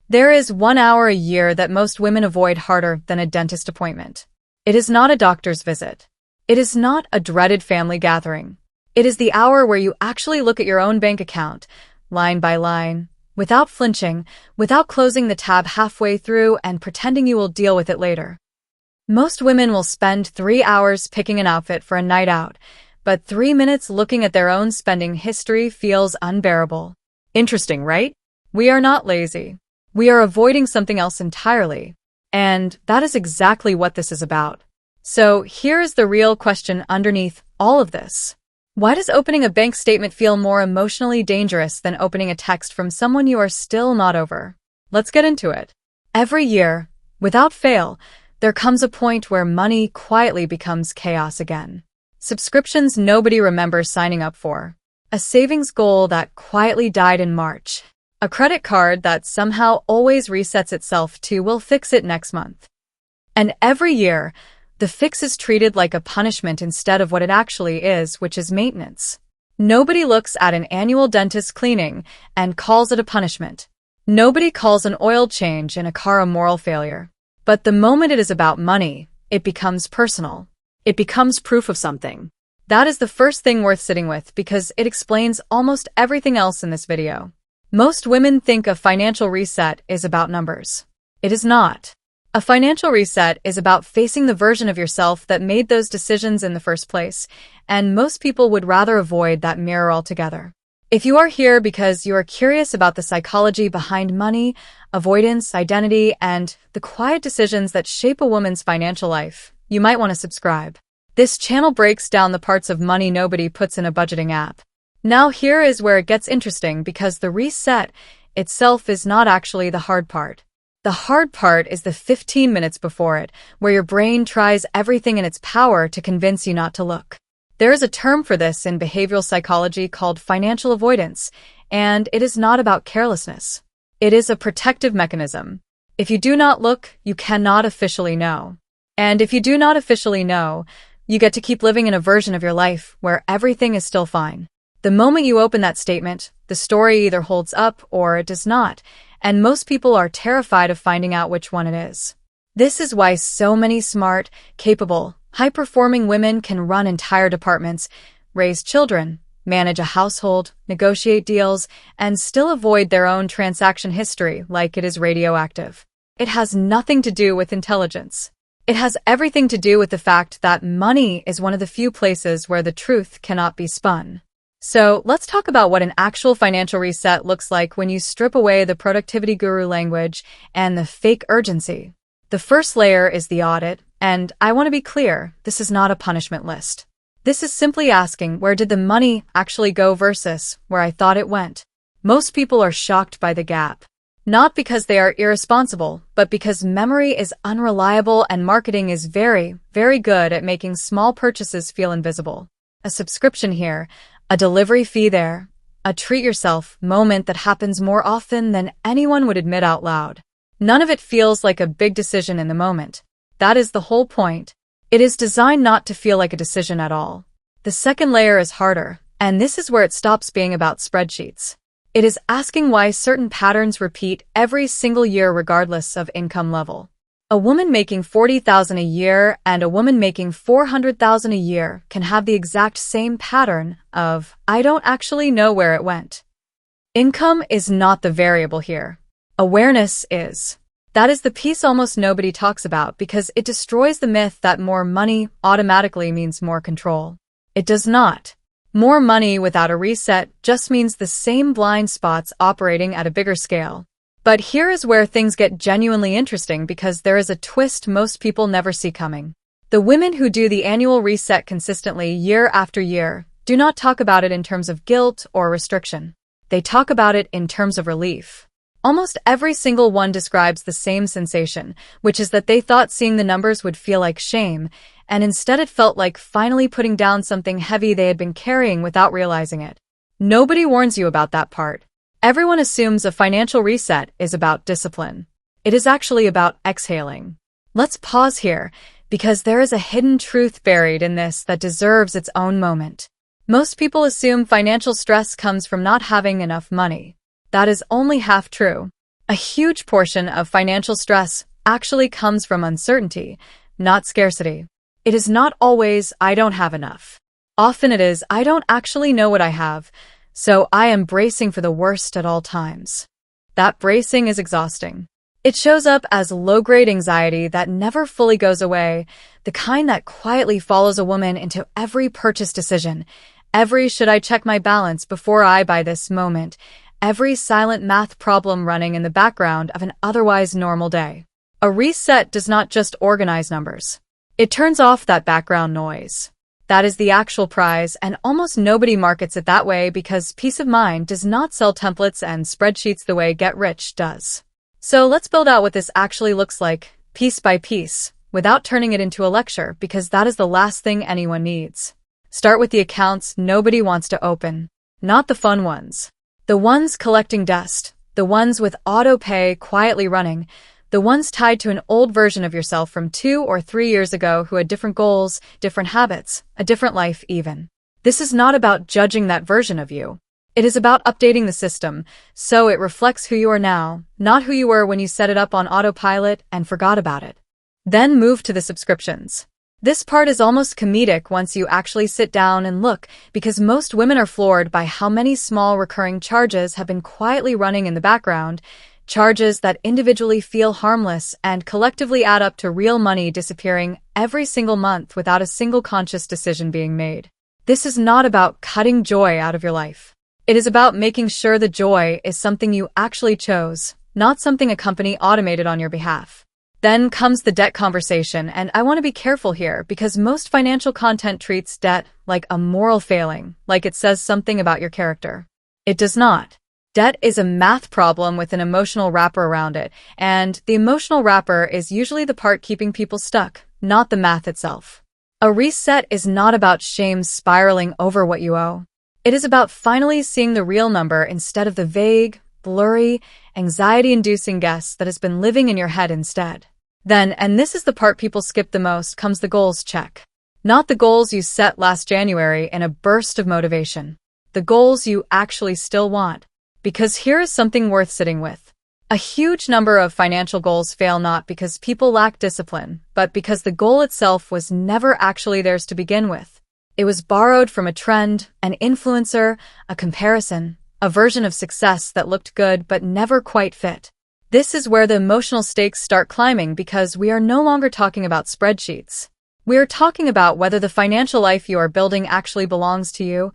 There is 1 hour a year that most women avoid harder than a dentist appointment. It is not a doctor's visit. It is not a dreaded family gathering. It is the hour where you actually look at your own bank account, line by line, without flinching, without closing the tab halfway through and pretending you will deal with it later. Most women will spend 3 hours picking an outfit for a night out, but 3 minutes looking at their own spending history feels unbearable. Interesting, right? We are not lazy. We are avoiding something else entirely. And that is exactly what this is about. So here is the real question underneath all of this. Why does opening a bank statement feel more emotionally dangerous than opening a text from someone you are still not over? Let's get into it. Every year, without fail, there comes a point where money quietly becomes chaos again. Subscriptions nobody remembers signing up for. A savings goal that quietly died in March. A credit card that somehow always resets itself to "we'll fix it next month." And every year, the fix is treated like a punishment instead of what it actually is, which is maintenance. Nobody looks at an annual dentist cleaning and calls it a punishment. Nobody calls an oil change in a car a moral failure. But the moment it is about money, it becomes personal. It becomes proof of something. That is the first thing worth sitting with because it explains almost everything else in this video. Most women think a financial reset is about numbers. It is not. A financial reset is about facing the version of yourself that made those decisions in the first place, and most people would rather avoid that mirror altogether. If you are here because you are curious about the psychology behind money, avoidance, identity, and the quiet decisions that shape a woman's financial life, you might want to subscribe. This channel breaks down the parts of money nobody puts in a budgeting app. Now here is where it gets interesting because the reset itself is not actually the hard part. The hard part is the 15 minutes before it, where your brain tries everything in its power to convince you not to look. There is a term for this in behavioral psychology called financial avoidance, and it is not about carelessness. It is a protective mechanism. If you do not look, you cannot officially know. And if you do not officially know, you get to keep living in a version of your life where everything is still fine. The moment you open that statement, the story either holds up or it does not, and most people are terrified of finding out which one it is. This is why so many smart, capable, high-performing women can run entire departments, raise children, manage a household, negotiate deals, and still avoid their own transaction history like it is radioactive. It has nothing to do with intelligence. It has everything to do with the fact that money is one of the few places where the truth cannot be spun. So let's talk about what an actual financial reset looks like when you strip away the productivity guru language and the fake urgency. The first layer is the audit, and I want to be clear, this is not a punishment list. This is simply asking, where did the money actually go versus where I thought it went? Most people are shocked by the gap. Not because they are irresponsible, but because memory is unreliable and marketing is very, very good at making small purchases feel invisible. A subscription here, a delivery fee there, a treat yourself moment that happens more often than anyone would admit out loud. None of it feels like a big decision in the moment. That is the whole point. It is designed not to feel like a decision at all. The second layer is harder, and this is where it stops being about spreadsheets. It is asking why certain patterns repeat every single year regardless of income level. A woman making $40,000 a year and a woman making $400,000 a year can have the exact same pattern of, I don't actually know where it went. Income is not the variable here. Awareness is. That is the piece almost nobody talks about because it destroys the myth that more money automatically means more control. It does not. More money without a reset just means the same blind spots operating at a bigger scale. But here is where things get genuinely interesting because there is a twist most people never see coming. The women who do the annual reset consistently year after year do not talk about it in terms of guilt or restriction. They talk about it in terms of relief. Almost every single one describes the same sensation, which is that they thought seeing the numbers would feel like shame, and instead it felt like finally putting down something heavy they had been carrying without realizing it. Nobody warns you about that part. Everyone assumes a financial reset is about discipline. It is actually about exhaling. Let's pause here, because there is a hidden truth buried in this that deserves its own moment. Most people assume financial stress comes from not having enough money. That is only half true. A huge portion of financial stress actually comes from uncertainty, not scarcity. It is not always, "I don't have enough." Often it is, "I don't actually know what I have, so I am bracing for the worst at all times." That bracing is exhausting. It shows up as low-grade anxiety that never fully goes away, the kind that quietly follows a woman into every purchase decision, every "should I check my balance before I buy this" moment, every silent math problem running in the background of an otherwise normal day. A reset does not just organize numbers. It turns off that background noise. That is the actual prize, and almost nobody markets it that way because peace of mind does not sell templates and spreadsheets the way Get Rich does. So let's build out what this actually looks like, piece by piece, without turning it into a lecture, because that is the last thing anyone needs. Start with the accounts nobody wants to open. Not the fun ones. The ones collecting dust. The ones with auto-pay quietly running. The ones tied to an old version of yourself from 2 or 3 years ago who had different goals, different habits, a different life even. This is not about judging that version of you. It is about updating the system so it reflects who you are now, not who you were when you set it up on autopilot and forgot about it. Then move to the subscriptions. This part is almost comedic once you actually sit down and look, because most women are floored by how many small recurring charges have been quietly running in the background, charges that individually feel harmless and collectively add up to real money disappearing every single month without a single conscious decision being made. This is not about cutting joy out of your life. It is about making sure the joy is something you actually chose, not something a company automated on your behalf. Then comes the debt conversation, and I want to be careful here because most financial content treats debt like a moral failing, like it says something about your character. It does not. Debt is a math problem with an emotional wrapper around it, and the emotional wrapper is usually the part keeping people stuck, not the math itself. A reset is not about shame spiraling over what you owe. It is about finally seeing the real number instead of the vague, blurry, anxiety-inducing guess that has been living in your head instead. Then, and this is the part people skip the most, comes the goals check. Not the goals you set last January in a burst of motivation. The goals you actually still want. Because here is something worth sitting with. A huge number of financial goals fail not because people lack discipline, but because the goal itself was never actually theirs to begin with. It was borrowed from a trend, an influencer, a comparison, a version of success that looked good but never quite fit. This is where the emotional stakes start climbing because we are no longer talking about spreadsheets. We are talking about whether the financial life you are building actually belongs to you,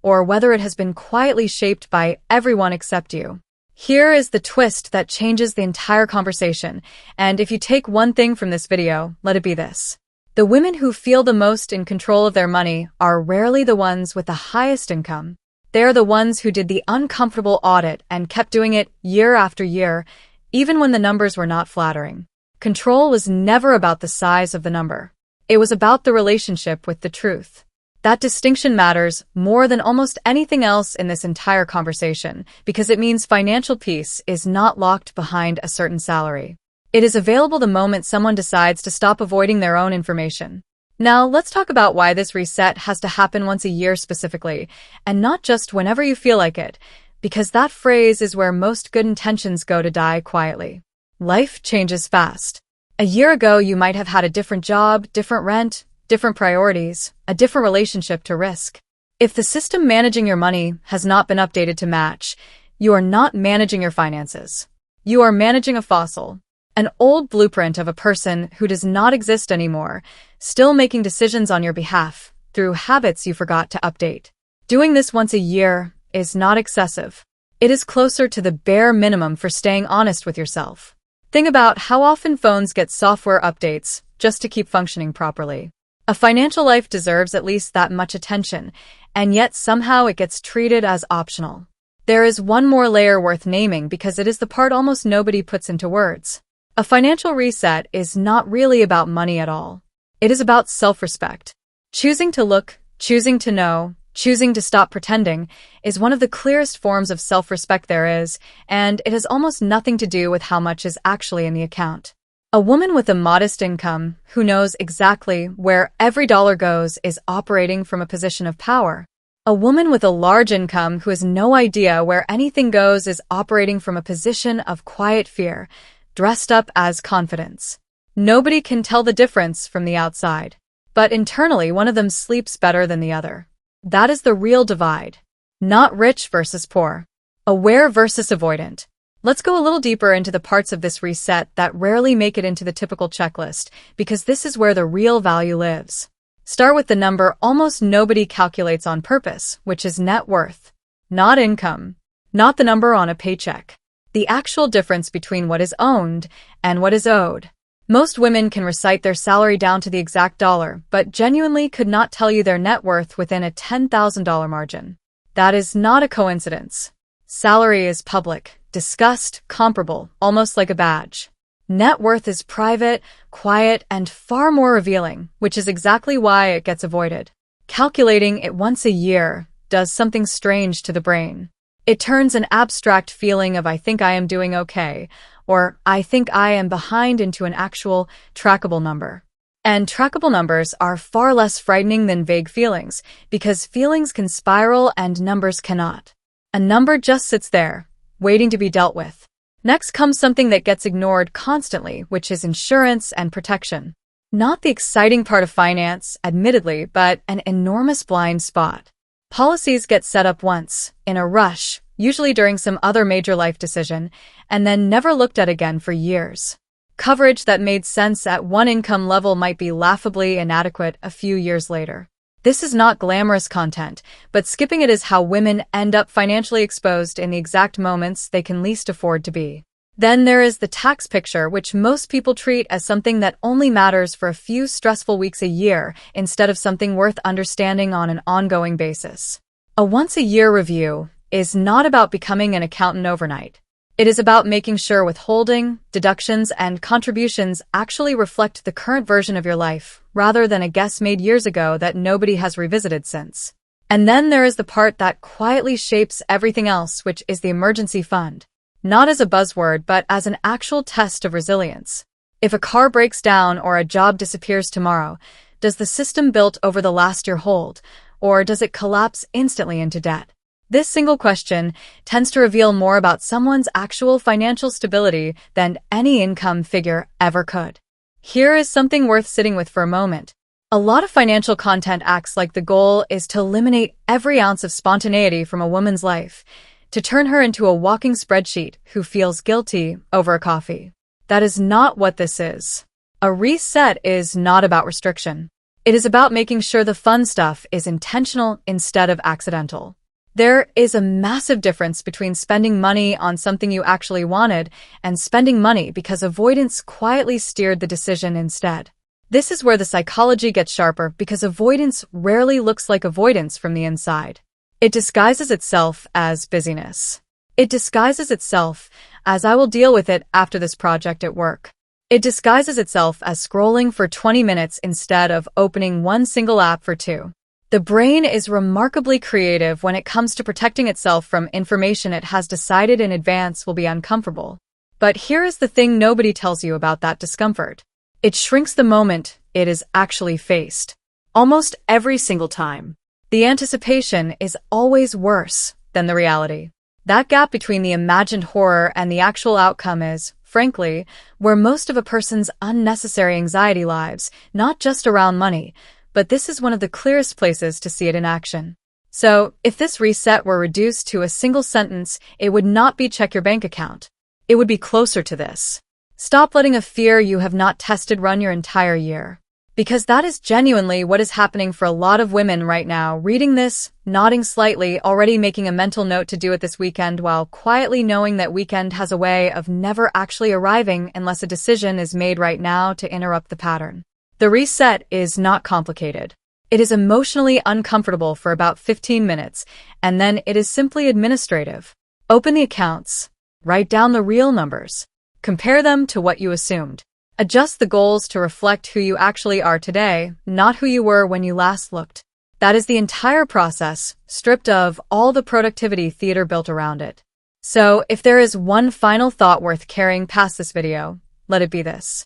or whether it has been quietly shaped by everyone except you. Here is the twist that changes the entire conversation, and if you take one thing from this video, let it be this. The women who feel the most in control of their money are rarely the ones with the highest income. They are the ones who did the uncomfortable audit and kept doing it year after year, even when the numbers were not flattering. Control was never about the size of the number. It was about the relationship with the truth. That distinction matters more than almost anything else in this entire conversation because it means financial peace is not locked behind a certain salary. It is available the moment someone decides to stop avoiding their own information. Now, let's talk about why this reset has to happen once a year specifically, and not just whenever you feel like it, because that phrase is where most good intentions go to die quietly. Life changes fast. A year ago, you might have had a different job, different rent, different priorities, a different relationship to risk. If the system managing your money has not been updated to match, you are not managing your finances. You are managing a fossil, an old blueprint of a person who does not exist anymore, still making decisions on your behalf through habits you forgot to update. Doing this once a year is not excessive. It is closer to the bare minimum for staying honest with yourself. Think about how often phones get software updates just to keep functioning properly. A financial life deserves at least that much attention, and yet somehow it gets treated as optional. There is one more layer worth naming because it is the part almost nobody puts into words. A financial reset is not really about money at all. It is about self-respect. Choosing to look, choosing to know, choosing to stop pretending is one of the clearest forms of self-respect there is, and it has almost nothing to do with how much is actually in the account. A woman with a modest income who knows exactly where every dollar goes is operating from a position of power. A woman with a large income who has no idea where anything goes is operating from a position of quiet fear, dressed up as confidence. Nobody can tell the difference from the outside, but internally one of them sleeps better than the other. That is the real divide. Not rich versus poor. Aware versus avoidant. Let's go a little deeper into the parts of this reset that rarely make it into the typical checklist, because this is where the real value lives. Start with the number almost nobody calculates on purpose, which is net worth. Not income. Not the number on a paycheck. The actual difference between what is owned and what is owed. Most women can recite their salary down to the exact dollar, but genuinely could not tell you their net worth within a $10,000 margin. That is not a coincidence. Salary is public, discussed, comparable, almost like a badge. Net worth is private, quiet, and far more revealing, which is exactly why it gets avoided. Calculating it once a year does something strange to the brain. It turns an abstract feeling of "I think I am doing okay," or "I think I am behind" into an actual, trackable number. And trackable numbers are far less frightening than vague feelings, because feelings can spiral and numbers cannot. A number just sits there, waiting to be dealt with. Next comes something that gets ignored constantly, which is insurance and protection. Not the exciting part of finance, admittedly, but an enormous blind spot. Policies get set up once, in a rush, usually during some other major life decision, and then never looked at again for years. Coverage that made sense at one income level might be laughably inadequate a few years later. This is not glamorous content, but skipping it is how women end up financially exposed in the exact moments they can least afford to be. Then there is the tax picture, which most people treat as something that only matters for a few stressful weeks a year, instead of something worth understanding on an ongoing basis. A once-a-year review is not about becoming an accountant overnight. It is about making sure withholding, deductions, and contributions actually reflect the current version of your life, rather than a guess made years ago that nobody has revisited since. And then there is the part that quietly shapes everything else, which is the emergency fund. Not as a buzzword, but as an actual test of resilience. If a car breaks down or a job disappears tomorrow, does the system built over the last year hold, or does it collapse instantly into debt? This single question tends to reveal more about someone's actual financial stability than any income figure ever could. Here is something worth sitting with for a moment. A lot of financial content acts like the goal is to eliminate every ounce of spontaneity from a woman's life, to turn her into a walking spreadsheet who feels guilty over a coffee. That is not what this is. A reset is not about restriction. It is about making sure the fun stuff is intentional instead of accidental. There is a massive difference between spending money on something you actually wanted and spending money because avoidance quietly steered the decision instead. This is where the psychology gets sharper, because avoidance rarely looks like avoidance from the inside. It disguises itself as busyness. It disguises itself as "I will deal with it after this project at work." It disguises itself as scrolling for 20 minutes instead of opening one single app for 2. The brain is remarkably creative when it comes to protecting itself from information it has decided in advance will be uncomfortable. But here is the thing nobody tells you about that discomfort. It shrinks the moment it is actually faced. Almost every single time. The anticipation is always worse than the reality. That gap between the imagined horror and the actual outcome is, frankly, where most of a person's unnecessary anxiety lies, not just around money, but this is one of the clearest places to see it in action. So, if this reset were reduced to a single sentence, it would not be "check your bank account." It would be closer to this: stop letting a fear you have not tested run your entire year. Because that is genuinely what is happening for a lot of women right now, reading this, nodding slightly, already making a mental note to do it this weekend, while quietly knowing that weekend has a way of never actually arriving unless a decision is made right now to interrupt the pattern. The reset is not complicated. It is emotionally uncomfortable for about 15 minutes, and then it is simply administrative. Open the accounts. Write down the real numbers. Compare them to what you assumed. Adjust the goals to reflect who you actually are today, not who you were when you last looked. That is the entire process, stripped of all the productivity theater built around it. So, if there is one final thought worth carrying past this video, let it be this.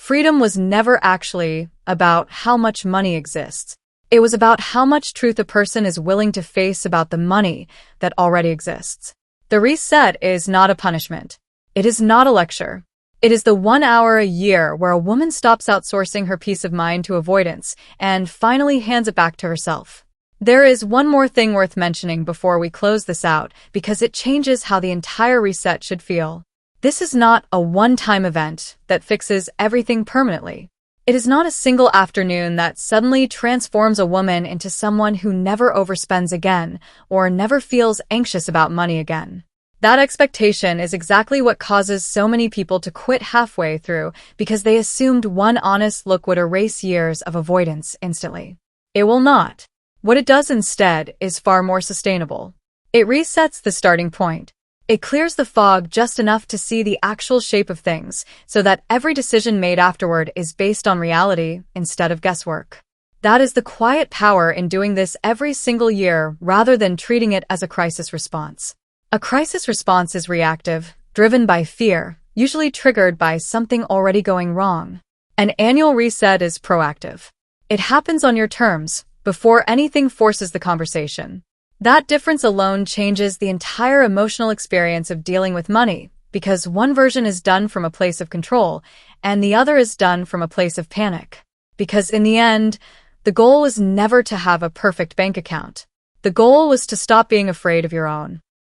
Freedom was never actually about how much money exists. It was about how much truth a person is willing to face about the money that already exists. The reset is not a punishment. It is not a lecture. It is the 1 hour a year where a woman stops outsourcing her peace of mind to avoidance and finally hands it back to herself. There is one more thing worth mentioning before we close this out, because it changes how the entire reset should feel. This is not a one-time event that fixes everything permanently. It is not a single afternoon that suddenly transforms a woman into someone who never overspends again or never feels anxious about money again. That expectation is exactly what causes so many people to quit halfway through, because they assumed one honest look would erase years of avoidance instantly. It will not. What it does instead is far more sustainable. It resets the starting point. It clears the fog just enough to see the actual shape of things, so that every decision made afterward is based on reality instead of guesswork. That is the quiet power in doing this every single year rather than treating it as a crisis response. A crisis response is reactive, driven by fear, usually triggered by something already going wrong. An annual reset is proactive. It happens on your terms, before anything forces the conversation. That difference alone changes the entire emotional experience of dealing with money, because one version is done from a place of control, and the other is done from a place of panic. Because in the end, the goal was never to have a perfect bank account. The goal was to stop being afraid of your own.